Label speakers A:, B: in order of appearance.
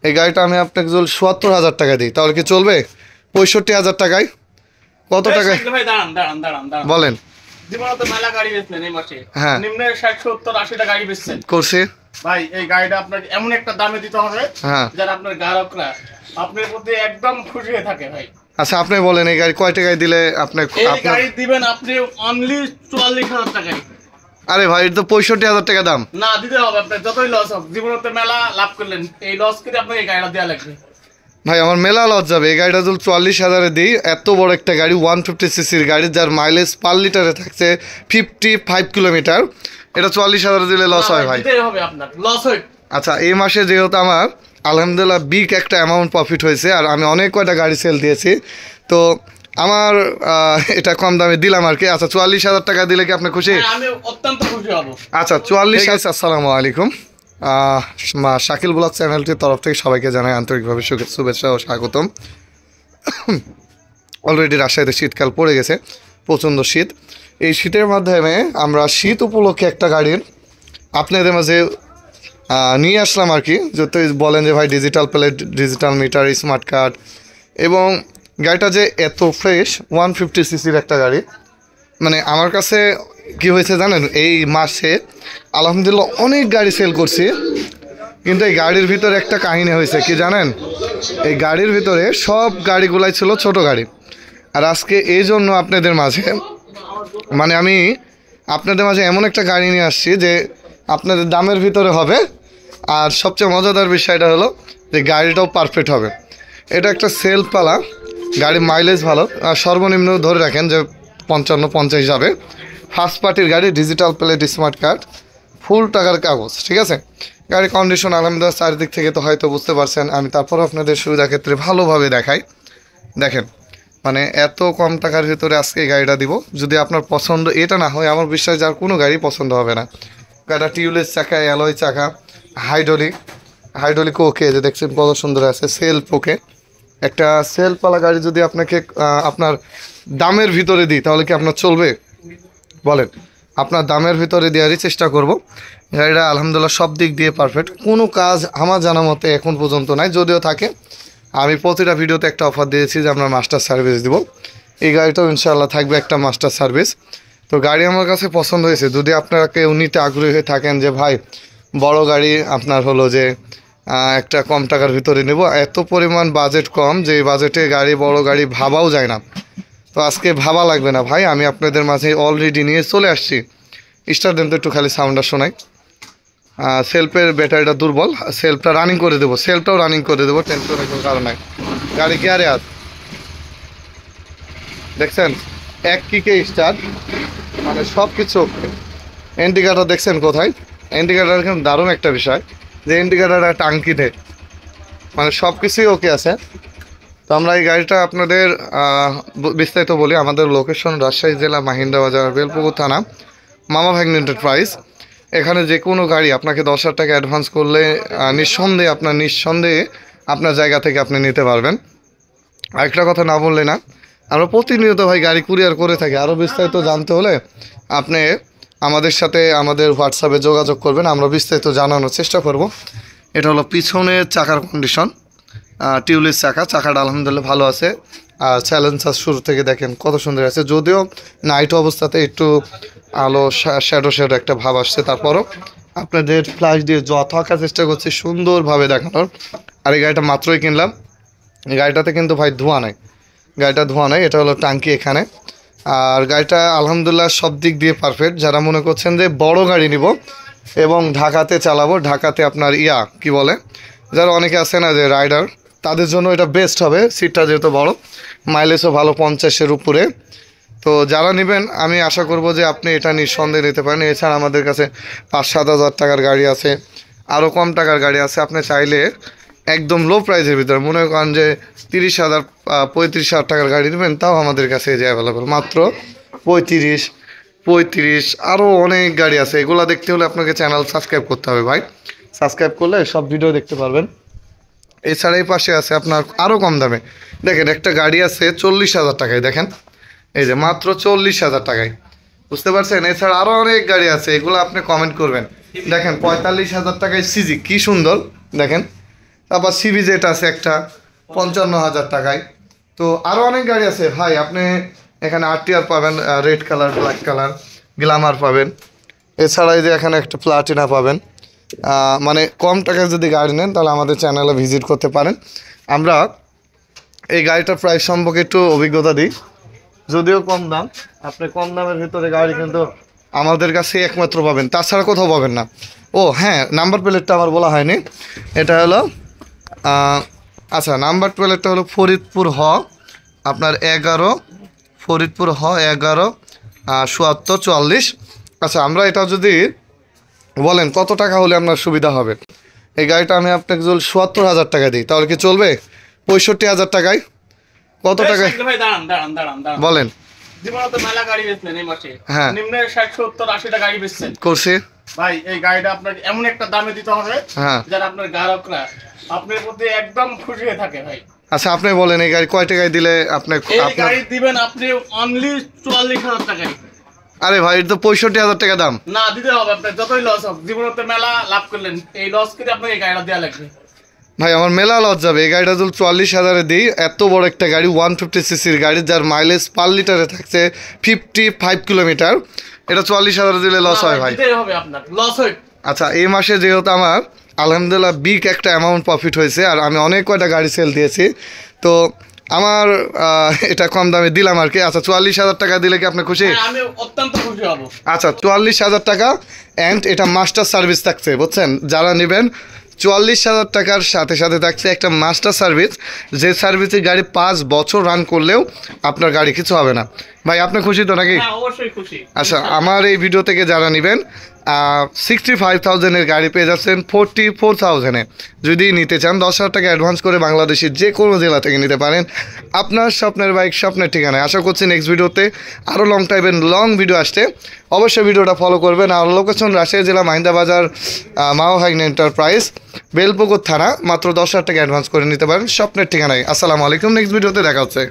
A: এই গাড়িটা আমি আপনাকে যদি ৭৭,০০০ টাকা দিই তাহলে কি চলবে? ৬৫,০০০ টাকায় কত টাকায়
B: ভাই দাঁড়ান
A: বলেন।
B: জীবনে তো মেলা গাড়ি বেচলেন এই মাসে,
A: হ্যাঁ
B: নিম্নে ৬০ ৭০ ৮০টা গাড়ি বেচছেন
A: করছি
B: ভাই। এই গাড়িটা আপনাকে এমন একটা দামে দিতে হবে
A: হ্যাঁ।
B: যারা আপনার গ্রাহকরা আপনার প্রতি একদম খুশি হয়ে থাকে ভাই।
A: আচ্ছা আপনি বলেন এই গাড়ি কয় টাকায় দিলে আপনি
B: এই গাড়ি দিবেন আপনি অনলি ৪৪,০০০ টাকায়।
A: আরে ভাই এটা তো ৬৫,০০০ টাকা দাম।
B: না দিতে হবে আপনার, যতই লস হোক। জীবনে তো মেলা লাভ করলেন, এই লস করে আপনাকে এই গাড়িটা দেওয়া লাগবে
A: ভাই। আমার মেলা লস যাবে এই গাড়িটা যদি ৪৪,০০০ দিই। এত বড় একটা গাড়ি 150cc গাড়ি যার মাইলেজ পার লিটারে থাকছে 55 কিলোমিটার, এটা ৪৪,০০০ দিলে লস হয় ভাই।
B: দিতেই হবে আপনার, লস হয়।
A: আচ্ছা এই মাসে যেহেতু আমার আলহামদুলিল্লাহ বিগ একটা অ্যামাউন্ট প্রফিট হয়েছে আর আমি অনেক কয়টা গাড়ি সেল দিয়েছি, তো আমার এটা কম দামে দিলাম আর কি। আচ্ছা ৪৪,০০০ টাকা দিলে কি আপনি খুশি?
B: আমি অত্যন্ত খুশি হব।
A: আচ্ছা ৪৪। আসসালামু আলাইকুম। শাকিল ব্লগ চ্যানেলটির তরফ থেকে সবাইকে জানাই আন্তরিকভাবে শুভেচ্ছা ও স্বাগতম। অলরেডি রাজশাহীতে শীতকাল পড়ে গেছে, প্রচণ্ড শীত। এই শীতের মাধ্যমে আমরা শীত উপলক্ষে একটা গাড়ির আপনাদের মাঝে নিয়ে আসলাম আর কি। যত বলেন যে ভাই digital plate, digital meter, smart card, এবং গাড়িটা যে এত ফ্রেশ 150cc একটা গাড়ি। মানে আমার কাছে কি হয়েছে জানেন, এই মাসে আলহামদুলিল্লাহ অনেক গাড়ি সেল করছি, কিন্তু এই গাড়ির ভিতরে একটা কাহিনী হয়েছে কি জানেন, এই গাড়ির ভিতরে সব গাড়িগুলাই ছিল ছোট গাড়ি। আর আজকে এই জন্য আপনাদের মাঝে মানে আমি আপনাদের মাঝে এমন একটা গাড়ি নিয়ে আসছি যে আপনাদের দামের ভিতরে হবে, আর সবচেয়ে মজাদার বিষয়টা হলো যে গাড়িটাও পারফেক্ট হবে। এটা একটা সেলফওয়ালা গাড়ি, মাইলেজ ভালো, সর্বনিম্ন ধরে রাখেন যে 55-50 যাবে। ফার্স্ট পার্টির গাড়ি, ডিজিটাল প্লেট, স্মার্ট কার্ড, ফুল টাকার কাগজ, ঠিক আছে। গাড়ির কন্ডিশন আলহামদুলিল্লাহ চারিদিক থেকে তো হয়তো বুঝতে পারছেন, আমি তারপরও আপনাদের সুবিধা ক্ষেত্রে ভালোভাবে দেখাই। দেখেন মানে এত কম টাকার ভিতরে আজকে এই গাড়িটা দিব। যদি আপনার পছন্দ এটা না হয়, আমার বিশ্বাস যার কোনো গাড়ি পছন্দ হবে না। গাড়িটা টিউবলেস চাকা, অ্যালয় চাকা, হাইড্রোলিক ওকে, যে দেখছেন কত সুন্দর আছে, সেলফ ওকে। একটা সেলফওয়ালা গাড়ি যদি আপনাকে আপনার দামের ভিতরে দিই তাহলে কি আপনার চলবে বলেন? আপনার দামের ভিতরে দেওয়ারই চেষ্টা করব। গাড়িটা আলহামদুলিল্লাহ সব দিক দিয়ে পারফেক্ট, কোনো কাজ আমার জানা মতে এখন পর্যন্ত নাই। যদিও থাকে, আমি প্রতিটা ভিডিওতে একটা অফার দিয়েছি যে আমরা মাস্টার সার্ভিস দিব। এই গাড়িটাও ইনশাআল্লাহ থাকবে একটা মাস্টার সার্ভিস। তো গাড়ি আমার কাছে পছন্দ হয়েছে। যদি আপনারা কেউ নিতে আগ্রহী হয়ে থাকেন যে ভাই বড় গাড়ি আপনার হলো যে একটা কম টাকার ভিতরে নেব, এত পরিমাণ বাজেট কম যে বাজেটে গাড়ি, বড় গাড়ি ভাবাও যায় না, তো আজকে ভাবা লাগবে না ভাই, আমি আপনাদের মাঝে অলরেডি নিয়ে চলে আসছি। স্টার্ট দেন তো একটু, খালি সাউন্ডটা শোনাই। সেলফের ব্যাটারিটা দুর্বল, সেলফটা রানিং করে দেবো, সেলফটাও রানিং করে দেবো, টেনশনের কোনো কারণ নাই। গাড়ি গিয়ারে আস, দেখছেন এক কিকে স্টার্ট, মানে সব কিছু। ইন্ডিকেটার দেখছেন কোথায়? ইন্ডিকেটার কিন্তু দারুণ একটা বিষয় যে ইন্ডিকেটার টাঙ্কি দেয়, মানে সব কিছুই ওকে আছে। তো আমরা এই গাড়িটা আপনাদের বিস্তারিত বলি। আমাদের লোকেশন রাজশাহী জেলা, মাহিন্দ্রা বাজার, বেলপুকুর থানা, মামা ভাগ্নে এন্টারপ্রাইজ। এখানে যে কোনো গাড়ি আপনাকে 10,000 টাকা অ্যাডভান্স করলে নিঃসন্দেহে আপনার জায়গা থেকে আপনি নিতে পারবেন। আরেকটা কথা না বললে না, আমরা প্রতিনিয়ত ভাই গাড়ি কুরিয়ার করে থাকি। আরও বিস্তারিত জানতে হলে আপনি আমাদের সাথে আমাদের হোয়াটসঅ্যাপে যোগাযোগ করবেন, আমরা বিস্তারিত জানানোর চেষ্টা করব। এটা হলো পিছনের চাকার কন্ডিশন, টিউবলেস চাকা, চাকাটা আলহামদুলিল্লাহ ভালো আছে। আর চ্যালেঞ্জার শুরু থেকে দেখেন কত সুন্দর আছে, যদিও নাইট অবস্থাতে একটু আলো শ্যাডো একটা ভাব আসছে, তারপরও আপনাদের ফ্ল্যাশ দিয়ে যথাকার চেষ্টা করছি সুন্দরভাবে দেখানোর। আর এই গাড়িটা মাত্রই কিনলাম, এই গাড়িটাতে কিন্তু ভাই ধোঁয়া নাই, গাড়িটা ধোঁয়া নাই, এটা হলো ট্যাঙ্কি এখানে। আর গাড়িটা আলহামদুলিল্লাহ সব দিক দিয়ে পারফেক্ট। যারা মনে করছেন যে বড় গাড়ি নিব এবং ঢাকাতে চালাবো, ঢাকাতে আপনার কি বলে, যারা অনেকে আছে না যে রাইডার, তাদের জন্য এটা বেস্ট হবে। সিটটা যেহেতু বড়, মাইলেজও ভালো 50-এর উপরে। তো যারা নেবেন আমি আশা করব যে আপনি এটা নিঃসন্দেহে নিতে পারেন। এছাড়া আমাদের কাছে 5-7 হাজার টাকার গাড়ি আছে, আরও কম টাকার গাড়ি আছে। আপনি চাইলে একদম লো প্রাইসের ভিতরে মনে করেন যে 30,000 35,000 টাকার গাড়ি নেবেন, তাও আমাদের কাছে যে অ্যাভেলেবল মাত্র 35, আরও অনেক গাড়ি আছে। এগুলো দেখতে হলে আপনাকে চ্যানেল সাবস্ক্রাইব করতে হবে ভাই, সাবস্ক্রাইব করলে সব ভিডিও দেখতে পারবেন। এছাড়া এই পাশে আছে আপনার আরও কম দামে, দেখেন একটা গাড়ি আছে 40,000 টাকায়, দেখেন এই যে মাত্র 40,000 টাকায়, বুঝতে পারছেন? এছাড়া আরও অনেক গাড়ি আছে, এগুলো আপনি কমেন্ট করবেন। দেখেন 45,000 টাকায় সিজি, কি সুন্দর দেখেন। তারপর সিবি জেট আছে একটা 55,000 টাকায়। তো আরও অনেক গাড়ি আছে ভাই, আপনি এখানে আরটিআর পাবেন, red colour, black colour, Glamour পাবেন। এছাড়া এই যে এখানে একটা প্লাটিনা পাবেন। মানে কম টাকায় যদি গাড়ি নেন তাহলে আমাদের চ্যানেলে ভিজিট করতে পারেন। আমরা এই গাড়িটার প্রাইস সম্পর্কে একটু অভিজ্ঞতা দিই। যদিও কম দাম, আপনি কম দামের ভিতরে গাড়ি কিন্তু আমাদের কাছে একমাত্র পাবেন, তাছাড়া কোথাও পাবেন না। ও হ্যাঁ, নাম্বার প্লেটটা আমার বলা হয়নি। এটা হলো আচ্ছা, নাম্বার প্লেটটা হলো ফরিদপুর হ আপনার 11, ফরিদপুর হ 11 7444। আচ্ছা, আমরা এটা যদি বলেন কত টাকা হলে আপনার সুবিধা হবে, এই গাড়িটা আমি আপনাকে যদি ৭০,০০০ টাকা দিই তাহলে কি চলবে? ৬৫,০০০ টাকায় কত টাকায়
B: ভাই দাঁড়ান
A: বলেন?
B: জীবনে তো মেলা গাড়ি বেচলেন এই মাসে,
A: হ্যাঁ।
B: নিম্নে ৬০-৭০-৮০টা গাড়ি বেচছেন
A: করছি।
B: ভাই এই গাড়িটা আপনাকে এমন একটা দামে দিতে হবে
A: হ্যাঁ।
B: যারা আপনার গ্রাহকরা আপনার প্রতি একদম খুশি হয়ে থাকে ভাই।
A: আচ্ছা, আপনি বলেন এই গাড়ি কয় টাকায় দিলে আপনি
B: এই
A: আপনার?
B: গাড়ি দিবেন আপনি অনলি ৪৪,০০০ টাকায়।
A: আরে ভাই, এটা তো ৬৫,০০০ টাকা দাম।
B: না দিতে হবে, আপনার যতই লস হোক জীবনে তো মেলা লাভ করলেন, এই লস করে আপনাকে এই গাড়িটা দেওয়া লাগবে।
A: ভাই আমার মেলা লস যাবে, এই গাড়িটা যদি ৪৪,০০০ দিই, এত বড় একটা গাড়ি 150 সিসির গাড়ি যার মাইলেজ পার লিটারে থাকছে 55 কিলোমিটার, এটা ৪৪,০০০ দিলে লস হয় ভাই।
B: দিতেই হবে আপনার, লস হয়।
A: আচ্ছা, এই মাসে যেহেতু আমার আলহামদুলিল্লাহ বিগ একটা অ্যামাউন্ট প্রফিট হয়েছে আর আমি অনেক কয়টা গাড়ি সেল দিয়েছি, তো আমার এটা কম দামে দিলাম আর কি। আচ্ছা, ৪৪,০০০ টাকা দিলে কি আপনি খুশি?
B: হ্যাঁ, আমি অত্যন্ত খুশি হব।
A: আচ্ছা, ৪৪,০০০ টাকা অ্যান্ড এটা মাস্টার সার্ভিস থাকছে, বুঝছেন? যারা নেবেন ৪৪,০০০ টাকার সাথে সাথে থাকছে একটা মাস্টার সার্ভিস, যে সার্ভিসে গাড়ি 5 বছর রান করলেও আপনার গাড়ি কিছু হবে না। ভাই আপনি খুশি তো নাকি?
B: হ্যাঁ, অবশ্যই খুশি।
A: আচ্ছা, আমার এই ভিডিও থেকে যারা নেবেন 65,000-এর গাড়ি পেয়ে যাচ্ছেন 44,000-এ। যদি নিতে চান 10,000 টাকা অ্যাডভান্স করে বাংলাদেশের যে কোনো জেলা থেকে নিতে পারেন। আপনার স্বপ্নের বাইক স্বপ্নের ঠিকানায়। আশা করছি নেক্সট ভিডিওতে আরও লং ভিডিও আসছে, অবশ্যই ভিডিওটা ফলো করবেন। আর লোকেশন রাজশাহী জেলা মাহিন্দা বাজার, মাওহাইন এন্টারপ্রাইজ, বেলপুকুর থানা। মাত্র 10,000 টাকা অ্যাডভান্স করে নিতে পারেন স্বপ্নের ঠিকানায়। আসসালামু আলাইকুম, নেক্সট ভিডিওতে দেখা হচ্ছে।